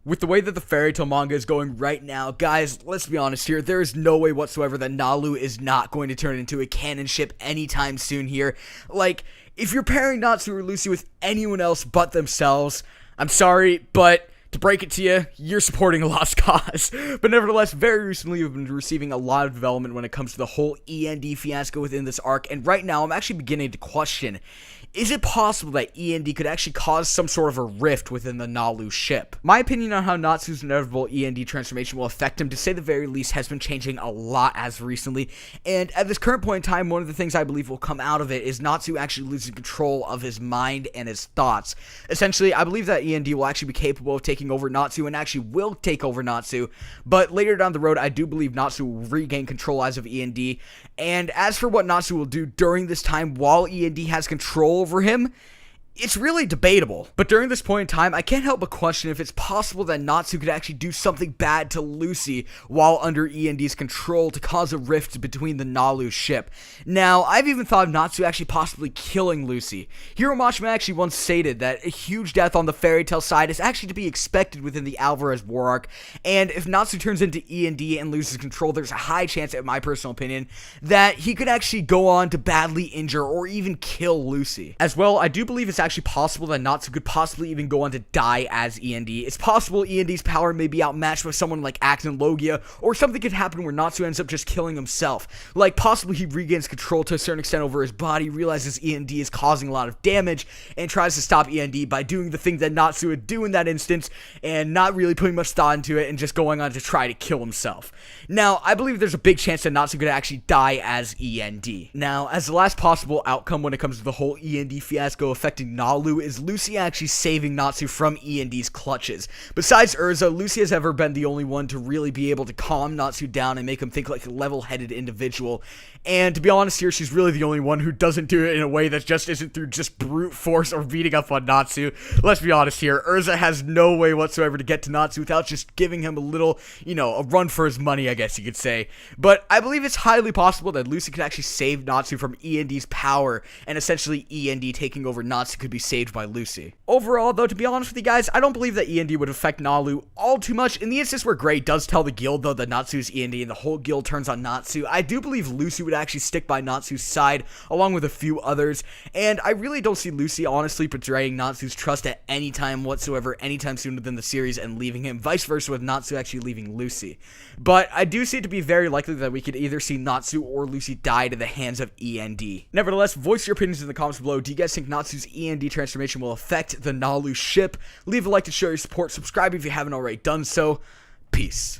With the way that the fairy tale manga is going right now, guys, let's be honest here, there is no way whatsoever that NaLu is not going to turn into a canon ship anytime soon here. Like, if you're pairing Natsu or Lucy with anyone else but themselves, I'm sorry, but to break it to you, you're supporting a lost cause. But nevertheless, very recently we've been receiving a lot of development when it comes to the whole E.N.D fiasco within this arc, and right now I'm actually beginning to question, is it possible that E.N.D could actually cause some sort of a rift within the NaLu ship? My opinion on how Natsu's inevitable E.N.D transformation will affect him, to say the very least, has been changing a lot as recently, and at this current point in time, one of the things I believe will come out of it is Natsu actually losing control of his mind and his thoughts. Essentially, I believe that E.N.D will actually be capable of taking over Natsu and actually will take over Natsu, but later down the road, I do believe Natsu will regain control as of E.N.D, and as for what Natsu will do during this time while E.N.D has control over him, it's really debatable. But during this point in time, I can't help but question if it's possible that Natsu could actually do something bad to Lucy while under E.N.D's control to cause a rift between the NaLu ship. Now, I've even thought of Natsu actually possibly killing Lucy. Hiro Mashima actually once stated that a huge death on the fairy tale side is actually to be expected within the Alvarez war arc, and if Natsu turns into E.N.D and loses control, there's a high chance, in my personal opinion, that he could actually go on to badly injure or even kill Lucy. As well, I do believe it's actually possible that Natsu could possibly even go on to die as E.N.D. It's possible E.N.D's power may be outmatched by someone like Acton Logia, or something could happen where Natsu ends up just killing himself. Like, possibly he regains control to a certain extent over his body, realizes E.N.D is causing a lot of damage, and tries to stop E.N.D by doing the thing that Natsu would do in that instance, and not really putting much thought into it, and just going on to try to kill himself. Now, I believe there's a big chance that Natsu could actually die as E.N.D. Now, as the last possible outcome when it comes to the whole E.N.D fiasco affecting NaLu is Lucy actually saving Natsu from E.N.D's clutches. Besides Urza, Lucy has ever been the only one to really be able to calm Natsu down and make him think like a level-headed individual. And to be honest here, she's really the only one who doesn't do it in a way that just isn't through just brute force or beating up on Natsu. Let's be honest here, Urza has no way whatsoever to get to Natsu without just giving him a little, a run for his money, I guess you could say. But I believe it's highly possible that Lucy could actually save Natsu from E.N.D's power, and essentially E.N.D taking over Natsu could be saved by Lucy. Overall, though, to be honest with you guys, I don't believe that E.N.D would affect NaLu all too much. In the instance where Gray does tell the guild, though, that Natsu is E.N.D and the whole guild turns on Natsu, I do believe Lucy would actually stick by Natsu's side, along with a few others, and I really don't see Lucy honestly betraying Natsu's trust at any time whatsoever, anytime soon within the series, and leaving him, vice versa with Natsu actually leaving Lucy. But I do see it to be very likely that we could either see Natsu or Lucy die to the hands of E.N.D. Nevertheless, voice your opinions in the comments below. Do you guys think Natsu's E.N.D transformation will affect the NaLu ship? Leave a like to show your support, subscribe if you haven't already done so. Peace.